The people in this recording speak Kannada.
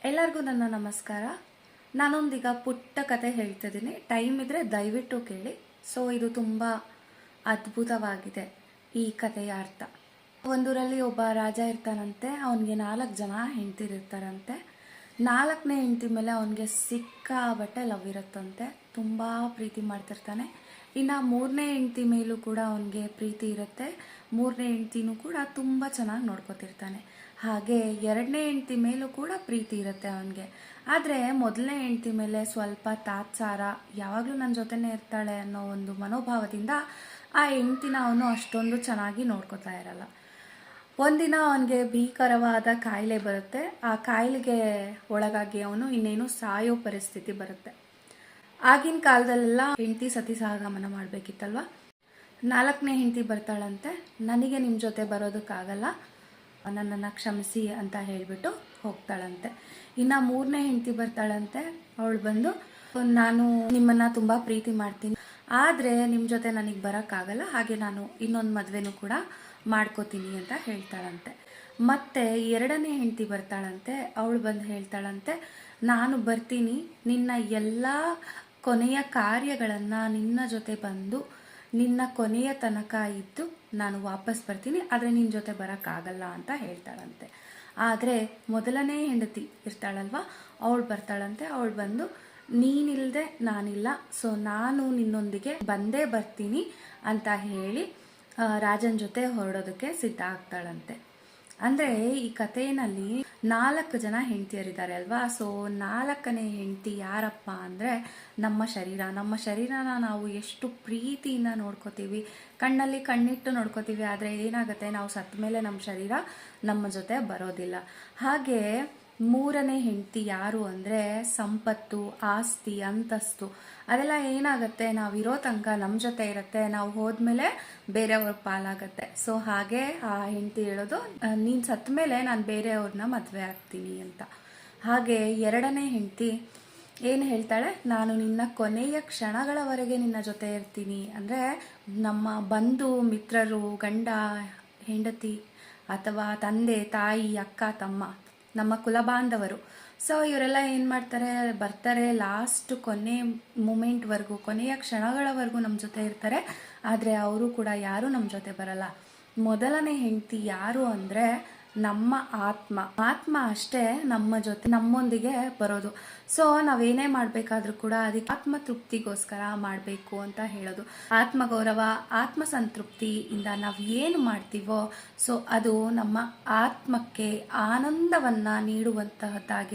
ಎಲ್ಲರಿಗೂ ನನ್ನ ನಮಸ್ಕಾರ. ನಾನೊಂದೀಗ ಪುಟ್ಟ ಕತೆ ಹೇಳ್ತಿದ್ದೀನಿ. ಟೈಮ್ ಇದ್ದರೆ ದಯವಿಟ್ಟು ಕೇಳಿ. ಸೊ ಇದು ತುಂಬ ಅದ್ಭುತವಾಗಿದೆ ಈ ಕಥೆಯ ಅರ್ಥ. ಒಂದೂರಲ್ಲಿ ಒಬ್ಬ ರಾಜ ಇರ್ತಾನಂತೆ. ಅವನಿಗೆ 4 ಜನ ಹೆಂಡ್ತಿರಿರ್ತಾರಂತೆ. 4ನೇ ಹೆಂಡ್ತಿ ಮೇಲೆ ಅವನಿಗೆ ಸಿಕ್ಕಾಬಟ್ಟೆ ಲವ್ ಇರುತ್ತಂತೆ. ತುಂಬ ಪ್ರೀತಿ ಮಾಡ್ತಿರ್ತಾನೆ. ಇನ್ನು 3ನೇ ಹೆಂಡ್ತಿ ಮೇಲೂ ಕೂಡ ಅವನಿಗೆ ಪ್ರೀತಿ ಇರುತ್ತೆ. 3ನೇ ಹೆಂಡ್ತಿನೂ ಕೂಡ ತುಂಬ ಚೆನ್ನಾಗಿ ನೋಡ್ಕೊತಿರ್ತಾನೆ. ಹಾಗೆ 2ನೇ ಹೆಂಡ್ತಿ ಮೇಲೂ ಕೂಡ ಪ್ರೀತಿ ಇರುತ್ತೆ ಅವನಿಗೆ. ಆದರೆ 1ನೇ ಹೆಂಡ್ತಿ ಮೇಲೆ ಸ್ವಲ್ಪ ತಾತ್ಸಾರ, ಯಾವಾಗಲೂ ನನ್ನ ಜೊತೆನೇ ಇರ್ತಾಳೆ ಅನ್ನೋ ಒಂದು ಮನೋಭಾವದಿಂದ ಆ ಹೆಂಡ್ತಿನ ಅವನು ಅಷ್ಟೊಂದು ಚೆನ್ನಾಗಿ ನೋಡ್ಕೊತಾ ಇರಲ್ಲ. ಒಂದಿನ ಅವನಿಗೆ ಭೀಕರವಾದ ಕಾಯಿಲೆ ಬರುತ್ತೆ. ಆ ಕಾಯಿಲೆಗೆ ಒಳಗಾಗಿ ಅವನು ಇನ್ನೇನು ಸಾಯೋ ಪರಿಸ್ಥಿತಿ ಬರುತ್ತೆ. ಆಗಿನ ಕಾಲದಲ್ಲೆಲ್ಲ ಹೆಂಡ್ತಿ ಸತಿ ಸಹಗಮನ ಮಾಡಬೇಕಿತ್ತಲ್ವ. 4ನೇ ಹೆಂಡ್ತಿ ಬರ್ತಾಳಂತೆ. ನನಗೆ ನಿಮ್ಮ ಜೊತೆ ಬರೋದಕ್ಕಾಗಲ್ಲ, ನನ್ನನ್ನು ಕ್ಷಮಿಸಿ ಅಂತ ಹೇಳಿಬಿಟ್ಟು ಹೋಗ್ತಾಳಂತೆ. ಇನ್ನು 3ನೇ ಹೆಂಡ್ತಿ ಬರ್ತಾಳಂತೆ. ಅವಳು ಬಂದು, ನಾನು ನಿಮ್ಮನ್ನು ತುಂಬ ಪ್ರೀತಿ ಮಾಡ್ತೀನಿ, ಆದರೆ ನಿಮ್ಮ ಜೊತೆ ನನಗೆ ಬರೋಕ್ಕಾಗಲ್ಲ, ಹಾಗೆ ನಾನು ಇನ್ನೊಂದು ಮದುವೆನೂ ಕೂಡ ಮಾಡ್ಕೋತೀನಿ ಅಂತ ಹೇಳ್ತಾಳಂತೆ. ಮತ್ತು 2ನೇ ಹೆಂಡ್ತಿ ಬರ್ತಾಳಂತೆ. ಅವಳು ಬಂದು ಹೇಳ್ತಾಳಂತೆ, ನಾನು ಬರ್ತೀನಿ, ನಿನ್ನ ಎಲ್ಲ ಕೊನೆಯ ಕಾರ್ಯಗಳನ್ನು ನಿನ್ನ ಜೊತೆ ಬಂದು ನಿನ್ನ ಕೊನೆಯ ತನಕ ಇದ್ದು ನಾನು ವಾಪಸ್ ಬರ್ತೀನಿ, ಆದರೆ ನಿನ್ನ ಜೊತೆ ಬರೋಕ್ಕಾಗಲ್ಲ ಅಂತ ಹೇಳ್ತಾಳಂತೆ. ಆದರೆ 1ನೇ ಹೆಂಡತಿ ಇರ್ತಾಳಲ್ವ, ಅವಳು ಬರ್ತಾಳಂತೆ. ಅವಳು ಬಂದು, ನೀನಿಲ್ಲದೆ ನಾನಿಲ್ಲ, ಸೊ ನಾನು ನಿನ್ನೊಂದಿಗೆ ಬಂದೇ ಬರ್ತೀನಿ ಅಂತ ಹೇಳಿ ರಾಜನ ಜೊತೆ ಹೊರಡೋದಕ್ಕೆ ಸಿದ್ಧ ಆಗ್ತಾಳಂತೆ. ಅಂದರೆ ಈ ಕಥೆಯಲ್ಲಿ 4 ಜನ ಹೆಂಡತಿಯರಿದ್ದಾರೆ ಅಲ್ವಾ. ಸೊ 4ನೇ ಹೆಂಡತಿ ಯಾರಪ್ಪ ಅಂದರೆ ನಮ್ಮ ಶರೀರ. ನಮ್ಮ ಶರೀರನ ನಾವು ಎಷ್ಟು ಪ್ರೀತಿಯಿಂದ ನೋಡ್ಕೋತೀವಿ, ಕಣ್ಣಲ್ಲಿ ಕಣ್ಣಿಟ್ಟು ನೋಡ್ಕೋತೀವಿ. ಆದರೆ ಏನಾಗುತ್ತೆ, ನಾವು ಸತ್ತ ಮೇಲೆ ನಮ್ಮ ಶರೀರ ನಮ್ಮ ಜೊತೆ ಬರೋದಿಲ್ಲ. ಹಾಗೆ 3ನೇ ಹೆಂಡತಿ ಯಾರು ಅಂದರೆ ಸಂಪತ್ತು, ಆಸ್ತಿ, ಅಂತಸ್ತು. ಅದೆಲ್ಲ ಏನಾಗುತ್ತೆ, ನಾವಿರೋ ತನಕ ನಮ್ಮ ಜೊತೆ ಇರುತ್ತೆ, ನಾವು ಹೋದ್ಮೇಲೆ ಬೇರೆಯವ್ರ ಪಾಲಾಗತ್ತೆ. ಸೊ ಹಾಗೆ ಆ ಹೆಂಡತಿ ಹೇಳೋದು, ನೀನು ಸತ್ತ ಮೇಲೆ ನಾನು ಬೇರೆಯವ್ರನ್ನ ಮದುವೆ ಆಗ್ತೀನಿ ಅಂತ. ಹಾಗೆ 2ನೇ ಹೆಂಡತಿ ಏನು ಹೇಳ್ತಾಳೆ, ನಾನು ನಿನ್ನ ಕೊನೆಯ ಕ್ಷಣಗಳವರೆಗೆ ನಿನ್ನ ಜೊತೆ ಇರ್ತೀನಿ. ಅಂದರೆ ನಮ್ಮ ಬಂಧು ಮಿತ್ರರು, ಗಂಡ ಹೆಂಡತಿ ಅಥವಾ ತಂದೆ ತಾಯಿ, ಅಕ್ಕ ತಮ್ಮ, ನಮ್ಮ ಕುಲಬಾಂಧವರು, ಸೊ ಇವರೆಲ್ಲ ಏನು ಮಾಡ್ತಾರೆ, ಬರ್ತಾರೆ ಲಾಸ್ಟ್ ಕೊನೆ ಮೂಮೆಂಟ್ವರೆಗೂ, ಕೊನೆಯ ಕ್ಷಣಗಳವರೆಗೂ ನಮ್ಮ ಜೊತೆ ಇರ್ತಾರೆ. ಆದರೆ ಅವರು ಕೂಡ ಯಾರೂ ನಮ್ಮ ಜೊತೆ ಬರಲ್ಲ. 1ನೇ ಹೆಂಡತಿ ಯಾರು ಅಂದರೆ ನಮ್ಮ ಆತ್ಮ ಅಷ್ಟೇ ನಮ್ಮ ಜೊತೆ, ನಮ್ಮೊಂದಿಗೆ ಬರೋದು. ಸೊ ನಾವೇನೇ ಮಾಡಬೇಕಾದ್ರೂ ಕೂಡ ಅದಕ್ಕೆ ಆತ್ಮತೃಪ್ತಿಗೋಸ್ಕರ ಮಾಡಬೇಕು ಅಂತ ಹೇಳೋದು. ಆತ್ಮಗೌರವ, ಆತ್ಮಸಂತೃಪ್ತಿಯಿಂದ ನಾವು ಏನು ಮಾಡ್ತೀವೋ ಸೊ ಅದು ನಮ್ಮ ಆತ್ಮಕ್ಕೆ ಆನಂದವನ್ನು ನೀಡುವಂತಹದ್ದಾಗಿ